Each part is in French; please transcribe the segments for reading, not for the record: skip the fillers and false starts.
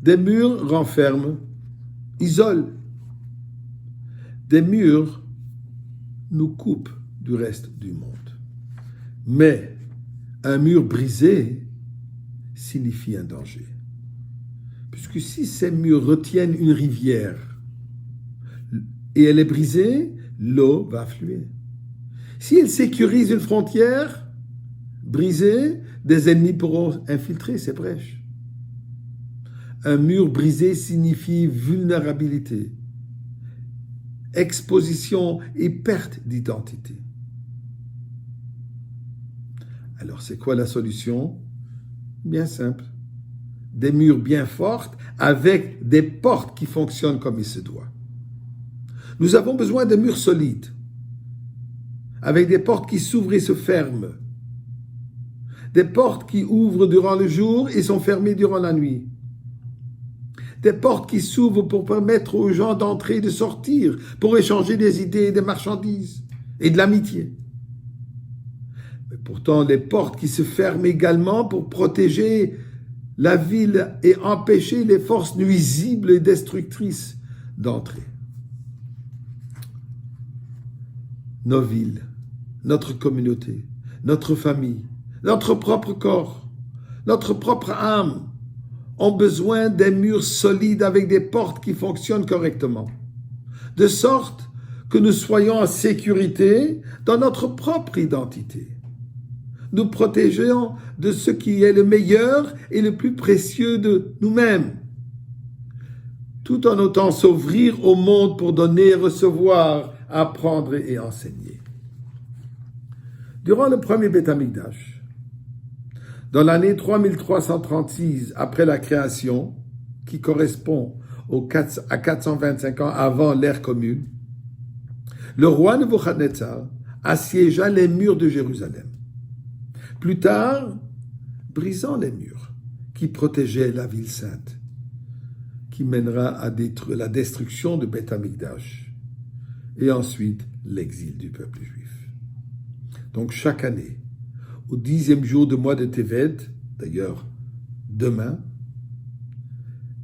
Des murs renferment, isolent. Des murs nous coupent du reste du monde. Mais un mur brisé signifie un danger. Puisque si ces murs retiennent une rivière et elle est brisée, l'eau va affluer. Si elle sécurise une frontière brisée, des ennemis pourront infiltrer ces brèches. Un mur brisé signifie vulnérabilité, exposition et perte d'identité. Alors, c'est quoi la solution? Bien simple. Des murs bien forts avec des portes qui fonctionnent comme il se doit. Nous avons besoin de murs solides, avec des portes qui s'ouvrent et se ferment. Des portes qui ouvrent durant le jour et sont fermées durant la nuit. Des portes qui s'ouvrent pour permettre aux gens d'entrer et de sortir, pour échanger des idées et des marchandises et de l'amitié. Mais pourtant, les portes qui se ferment également pour protéger la ville et empêcher les forces nuisibles et destructrices d'entrer. Nos villes, notre communauté, notre famille, notre propre corps, notre propre âme ont besoin des murs solides avec des portes qui fonctionnent correctement, de sorte que nous soyons en sécurité dans notre propre identité. Nous protégeons de ce qui est le meilleur et le plus précieux de nous-mêmes, tout en autant s'ouvrir au monde pour donner, recevoir, apprendre et enseigner. Durant le premier Beth Amikdash, dans l'année 3336 après la création, qui correspond à 425 ans avant l'ère commune, le roi Nebuchadnezzar assiégea les murs de Jérusalem. Plus tard, brisant les murs qui protégeaient la ville sainte, qui mènera à la destruction de Beth Amikdash, et ensuite l'exil du peuple juif. Donc chaque année, au 10e jour du mois de Tevet, d'ailleurs demain,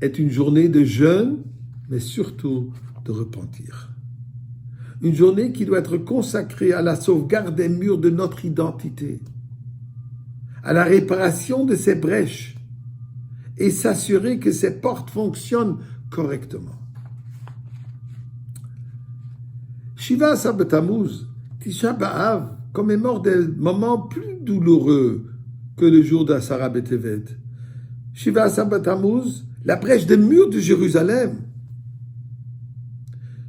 est une journée de jeûne, mais surtout de repentir. Une journée qui doit être consacrée à la sauvegarde des murs de notre identité, à la réparation de ces brèches et s'assurer que ces portes fonctionnent correctement. Shiva Asar B'Tammuz, Tisha B'Av, commémore des moments plus douloureux que le jour d'Asara B'Tevet. Shiva Asar B'Tammuz, la brèche des murs de Jérusalem.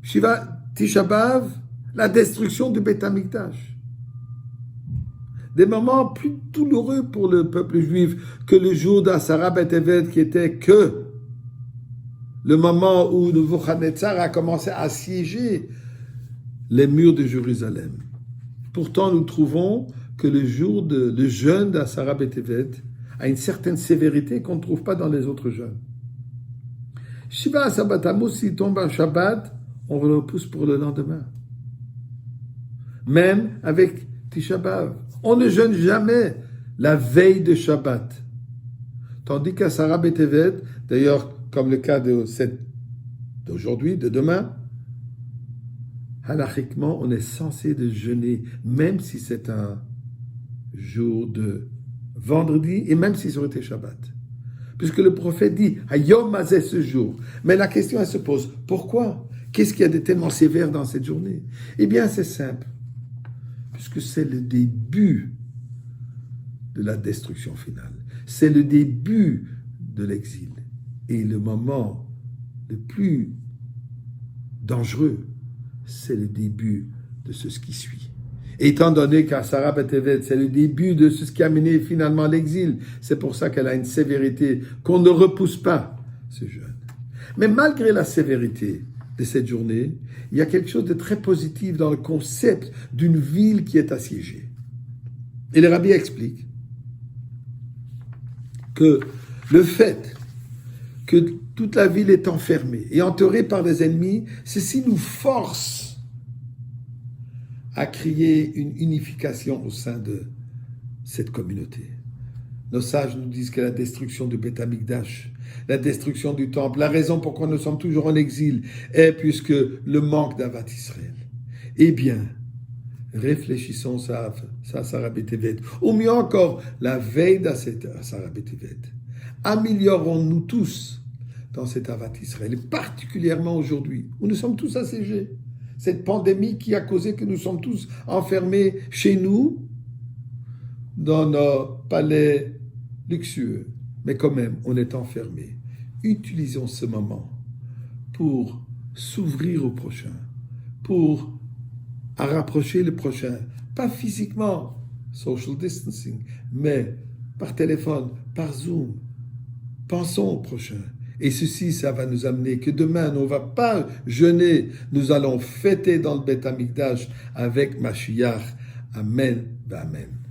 Tisha B'Av, la destruction du Beth Amikdash. Des moments plus douloureux pour le peuple juif que le jour d'Asara B'Tevet, qui était que le moment où Nebuchadnezzar a commencé à assiéger les murs de Jérusalem. Pourtant, nous trouvons que le jeûne d'Asara B'Tevet a une certaine sévérité qu'on ne trouve pas dans les autres jeûnes. Shiva Asar B'Tammuz, s'il tombe un Shabbat, on le repousse pour le lendemain. Même avec Tisha B'Av, on ne jeûne jamais la veille de Shabbat. Tandis qu'Asara B'Tevet, d'ailleurs, comme le cas d'aujourd'hui, de demain, halachiquement, on est censé de jeûner, même si c'est un jour de vendredi, et même si ça aurait été Shabbat. Puisque le prophète dit, Hayom Hazeh, ce jour. Mais la question, elle se pose, pourquoi? Qu'est-ce qu'il y a de tellement sévère dans cette journée? Eh bien, c'est simple. Puisque c'est le début de la destruction finale. C'est le début de l'exil. Et le moment le plus dangereux, c'est le début de ce qui suit. Étant donné qu'Asara B'Tevet, c'est le début de ce qui a mené finalement à l'exil, c'est pour ça qu'elle a une sévérité qu'on ne repousse pas, ce jeûne. Mais malgré la sévérité de cette journée, il y a quelque chose de très positif dans le concept d'une ville qui est assiégée. Et le rabbi explique que le fait que toute la ville est enfermée et entourée par des ennemis, ceci nous force à créer une unification au sein de cette communauté. Nos sages nous disent que la destruction du Beth Amikdash, la destruction du temple, la raison pourquoi nous sommes toujours en exil est puisque le manque d'Avat Israël. Eh bien, réfléchissons ça à Sarah Betevet. Ou mieux encore, la veille de Sarah Betevet. Améliorons-nous tous dans cet Avat Israël, et particulièrement aujourd'hui, où nous sommes tous assiégés. Cette pandémie qui a causé que nous sommes tous enfermés chez nous, dans nos palais luxueux. Mais quand même, on est enfermés. Utilisons ce moment pour s'ouvrir au prochain, pour rapprocher le prochain, pas physiquement, social distancing, mais par téléphone, par Zoom. Pensons au prochain. Et ceci, ça va nous amener que demain, on ne va pas jeûner, nous allons fêter dans le Beth Amikdash avec Mashiach. Amen, amen.